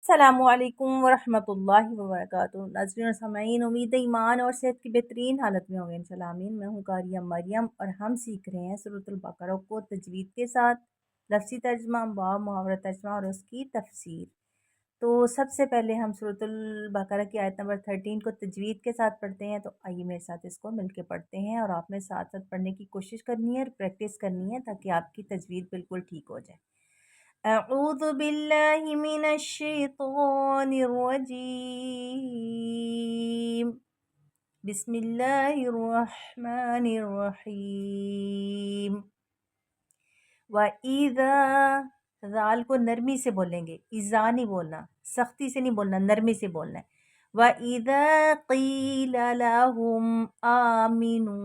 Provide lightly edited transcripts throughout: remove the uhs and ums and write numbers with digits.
अस्सलामु अलैकुम वरहमतुल्लाहि वबरकातुहू। नाज़रीन और सामईन, उम्मीद है ईमान और सेहत की बेहतरीन हालत में होंगे इंशाल्लाह आमीन। मैं हूँ कारिया मरियम और हम सीख रहे हैं सूरतुल बकरा को तजवीद के साथ, लफ्ज़ी तर्जमा व मुहावरा तर्जमा और उसकी तफसीर। तो सबसे पहले हम सूरतुल बकरा की आयत नंबर 13 को तजवीद के साथ पढ़ते हैं। तो आइए मेरे साथ इसको मिलके पढ़ते हैं और आपने साथ साथ पढ़ने की कोशिश करनी है और प्रैक्टिस करनी है ताकि आपकी तजवीद बिल्कुल ठीक हो जाए। अऊज़ु बिल्लाहि मिनश शैतानिर रजीम। बिस्मिल्लाहिर रहमानिर रहीम। व इज़ा, ज़ाल को नरमी से बोलेंगे, इज़ा नहीं बोलना, सख्ती से नहीं बोलना, नरमी से बोलना है। व इज़ा क़ीला लहुम आमिनू,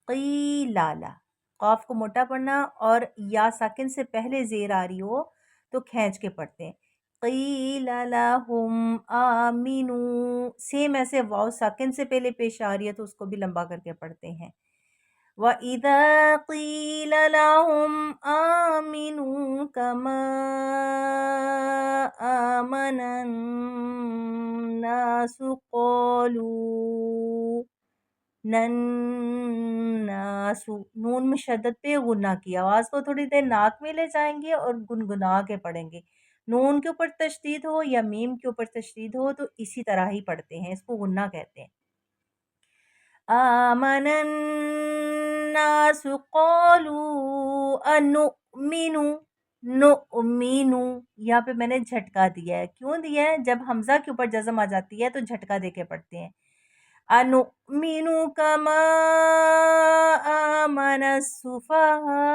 क़ीला ला, क़ाफ को मोटा पढ़ना और या साकिन से पहले ज़ेर आ रही हो तो खींच के पढ़ते हैं। क़ीला लहुम आमिनू, सेम ऐसे वाव साकिन से पहले पेश आ रही है तो उसको भी लंबा करके पढ़ते हैं। वइज़ा क़ील लहुम आमिनू कमा आमनन नासु क़ालू, नन्नासु, नून में शद्दत पे गुन्ना की आवाज़ को थोड़ी देर नाक में ले जाएंगे और गुनगुना के पढ़ेंगे। नून के ऊपर तशदीद हो या मीम के ऊपर तशदीद हो तो इसी तरह ही पढ़ते हैं, इसको गुन्ना कहते हैं। आमनन नासु क़ालू अनुमिनु, नुमिनु, यहाँ पे मैंने झटका दिया है। क्यों दिया है? जब हमजा के ऊपर जज़म आ जाती है तो झटका दे के पढ़ते हैं। अनुमिनु कमा आमन सुफहा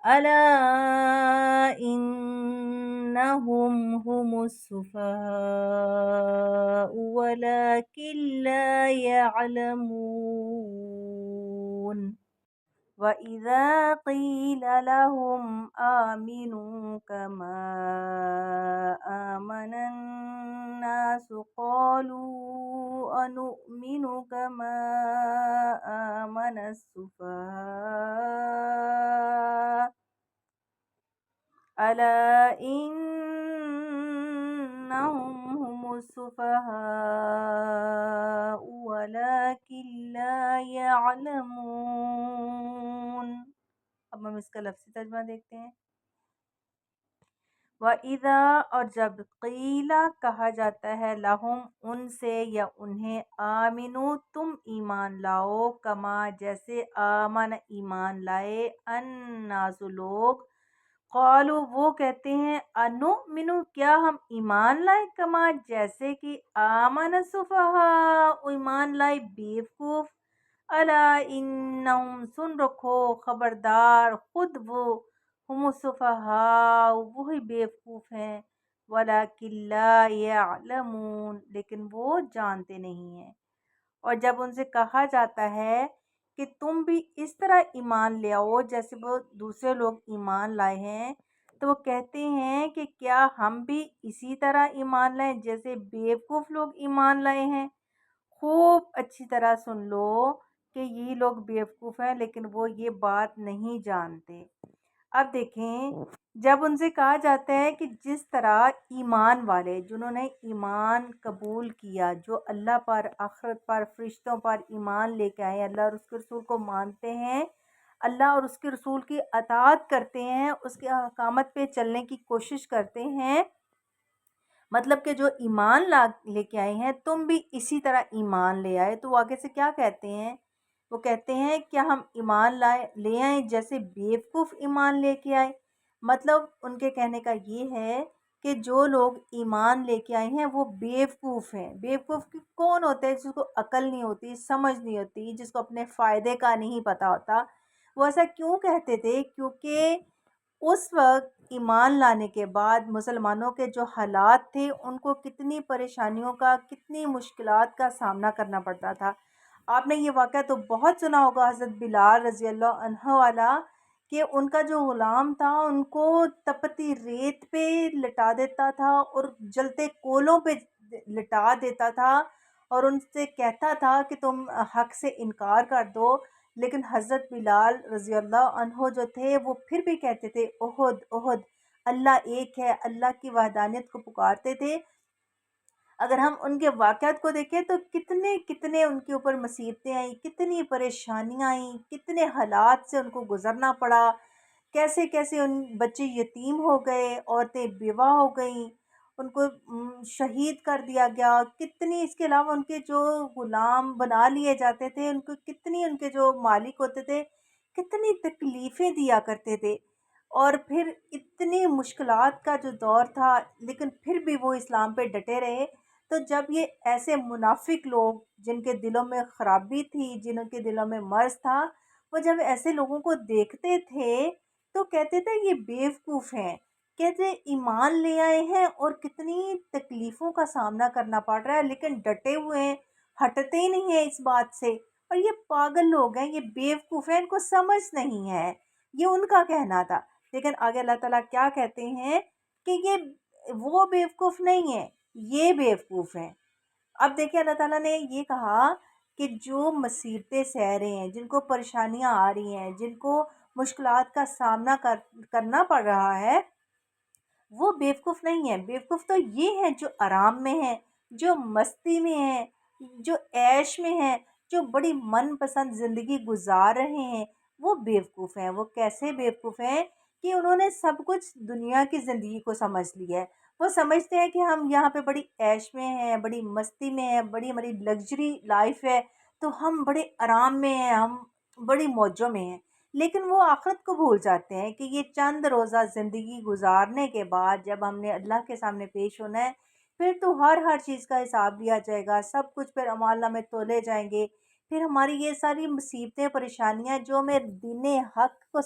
अला इन्नहुम हुमुस सुफहाउ वलाकिन ला यअलमून। वइज़ा क़ील लहुम आमिनू कमा आमनन नासु क़ालू अनुमिनु कमा आमनस सुफहा अला इन्नहुम हुमुस सुफहाउ वलाकिन ला यअलमून। अब हम इसका लफ्ज़ी तर्जुमा देखते हैं। वइज़ा, और जब क़ीला कहा जाता है, लहुम उनसे या उन्हें, आमिनू तुम ईमान लाओ, कमा जैसे, आमन ईमान लाए, अन्नासु लोग, क़ालू वो कहते हैं, अनुमिनु क्या हम ईमान लाए, कमा जैसे कि, आमन सुफहा ईमान लाए बेवकूफ़, अला इन्नहुम सुन रखो खबरदार, खुद वो, हुम सुफहा वही बेवकूफ़ हैं, वलाकिन ला यअलमून लेकिन वो जानते नहीं हैं। और जब उनसे कहा जाता है कि तुम भी इस तरह ईमान ले आओ जैसे वो दूसरे लोग ईमान लाए हैं, तो वो कहते हैं कि क्या हम भी इसी तरह ईमान लाएं जैसे बेवकूफ़ लोग ईमान लाए हैं। खूब अच्छी तरह सुन लो कि ये लोग बेवकूफ़ हैं लेकिन वो ये बात नहीं जानते। अब देखें, जब उनसे कहा जाता है कि जिस तरह ईमान वाले जिन्होंने ईमान कबूल किया, जो अल्लाह पर, आखिरत पर, फरिश्तों पर ईमान लेके आए, अल्लाह और उसके रसूल को मानते हैं, अल्लाह और उसके रसूल की अताअत करते हैं, उसके अहकामत पे चलने की कोशिश करते हैं, मतलब कि जो ईमान ला लेके आए हैं, तुम भी इसी तरह ईमान ले आए। तो वो आगे से क्या कहते हैं? वो कहते हैं क्या हम ईमान लाए ले आए जैसे बेवकूफ़ ईमान लेके आए। मतलब उनके कहने का ये है कि जो लोग ईमान लेके आए हैं वो बेवकूफ़ हैं। बेवकूफ़ कौन होता है? जिसको अकल नहीं होती, समझ नहीं होती, जिसको अपने फ़ायदे का नहीं पता होता। वो ऐसा क्यों कहते थे? क्योंकि उस वक़्त ईमान लाने के बाद मुसलमानों के जो हालात थे, उनको कितनी परेशानियों का, कितनी मुश्किलात का सामना करना पड़ता था। आपने ये वाक़या तो बहुत सुना होगा, हज़रत बिलाल रज़ी अल्लाह अन्हु वाला, कि उनका जो ग़ुलाम था उनको तपती रेत पे लिटा देता था और जलते कोलों पे लिटा देता था और उनसे कहता था कि तुम हक़ से इनकार कर दो। लेकिन हज़रत बिलाल रज़ी अल्लाह अन्हु जो थे वो फिर भी कहते थे, ओहद ओहद, اللہ ایک ہے، اللہ کی وحدانیت کو پکارتے تھے، اگر ہم ان کے واقعات کو دیکھیں تو کتنے کتنے ان کے اوپر مصیبتیں آئیں، کتنی پریشانیاں آئیں، کتنے حالات سے ان کو گزرنا پڑا، کیسے کیسے ان بچے یتیم ہو گئے، عورتیں بیوہ ہو گئیں، ان کو شہید کر دیا گیا، کتنی اس کے علاوہ ان کے جو غلام بنا لیے جاتے تھے، ان کو کتنی ان کے جو مالک ہوتے تھے کتنی تکلیفیں دیا کرتے تھے، اور پھر اتنی مشکلات کا جو دور تھا لیکن پھر بھی وہ اسلام پہ ڈٹے رہے۔ تو جب یہ ایسے منافق لوگ جن کے دلوں میں خرابی تھی، جن کے دلوں میں مرض تھا، وہ جب ایسے لوگوں کو دیکھتے تھے تو کہتے تھے یہ بیوقوف ہیں، کہتے ایمان لے آئے ہیں اور کتنی تکلیفوں کا سامنا کرنا پڑ رہا ہے لیکن ڈٹے ہوئے ہیں، ہٹتے ہی نہیں ہیں اس بات سے، اور یہ پاگل لوگ ہیں، یہ بیوقوف ہیں، ان کو سمجھ نہیں ہے، یہ ان کا کہنا تھا۔ لیکن آگے اللہ تعالیٰ کیا کہتے ہیں کہ یہ وہ بیوقوف نہیں ہے، یہ بیوقوف ہیں۔ اب دیکھیں اللہ تعالیٰ نے یہ کہا کہ جو مصیبتیں سہ رہے ہیں، جن کو پریشانیاں آ رہی ہیں، جن کو مشکلات کا سامنا کرنا پڑ رہا ہے، وہ بیوقوف نہیں ہے۔ بیوقوف تو یہ ہیں جو آرام میں ہیں، جو مستی میں ہیں، جو عیش میں ہیں، جو بڑی من پسند زندگی گزار رہے ہیں، وہ بیوقوف ہیں۔ وہ کیسے بیوقوف ہیں کہ انہوں نے سب کچھ دنیا کی زندگی کو سمجھ لیا ہے، وہ سمجھتے ہیں کہ ہم یہاں پہ بڑی عیش میں ہیں، بڑی مستی میں ہیں، بڑی ہماری لگژری لائف ہے، تو ہم بڑے آرام میں ہیں، ہم بڑی موجوں میں ہیں، لیکن وہ آخرت کو بھول جاتے ہیں کہ یہ چند روزہ زندگی گزارنے کے بعد جب ہم نے اللہ کے سامنے پیش ہونا ہے، پھر تو ہر چیز کا حساب لیا جائے گا، سب کچھ پھر اعمال نامے تولے جائیں گے، پھر ہماری یہ ساری مصیبتیں پریشانیاں جو ہمیں دین حق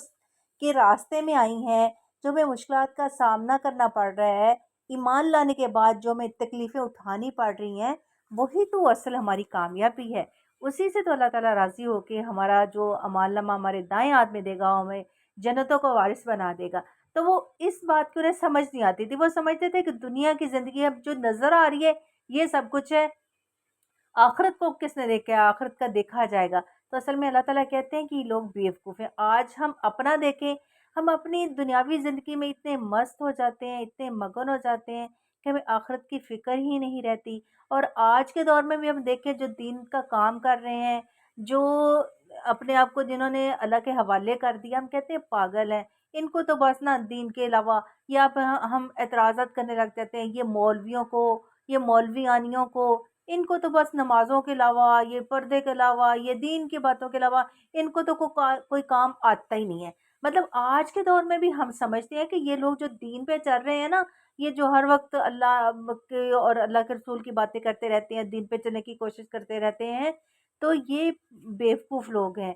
کے راستے میں آئی ہیں، جو ہمیں مشکلات کا سامنا کرنا پڑ رہا ہے، ایمان لانے کے بعد جو ہمیں تکلیفیں اٹھانی پڑ رہی ہیں، وہی تو اصل ہماری کامیابی ہے۔ اسی سے تو اللہ تعالیٰ راضی ہو کے ہمارا جو اعمال نامہ ہمارے دائیں ہاتھ میں دے گا، ہمیں جنتوں کو وارث بنا دے گا۔ تو وہ اس بات کی انہیں سمجھ نہیں آتی تھی، وہ سمجھتے تھے کہ دنیا کی زندگی اب جو نظر آ رہی ہے یہ سب کچھ ہے، آخرت کو کس نے دیکھا، آخرت کا دیکھا جائے گا۔ تو اصل میں اللہ تعالیٰ کہتے ہیں کہ یہ لوگ بیوقوف ہیں۔ آج ہم اپنا دیکھیں، ہم اپنی دنیاوی زندگی میں اتنے مست ہو جاتے ہیں، اتنے مگن ہو جاتے ہیں کہ ہمیں آخرت کی فکر ہی نہیں رہتی، اور آج کے دور میں بھی ہم دیکھیں جو دین کا کام کر رہے ہیں، جو اپنے آپ کو جنہوں نے اللہ کے حوالے کر دیا، ہم کہتے ہیں پاگل ہیں، ان کو تو بس نا دین کے علاوہ، یا پھر ہم اعتراضات کرنے لگ جاتے ہیں یہ مولویوں کو، یہ مولوی آنیوں کو، ان کو تو بس نمازوں کے علاوہ، یہ پردے کے علاوہ، یہ دین کی باتوں کے علاوہ ان کو تو کوئی کام آتا ہی نہیں ہے۔ مطلب آج کے دور میں بھی ہم سمجھتے ہیں کہ یہ لوگ جو دین پہ چل رہے ہیں نا، یہ جو ہر وقت اللہ کے اور اللہ کے رسول کی باتیں کرتے رہتے ہیں، دین پہ چلنے کی کوشش کرتے رہتے ہیں، تو یہ بیوقوف لوگ ہیں۔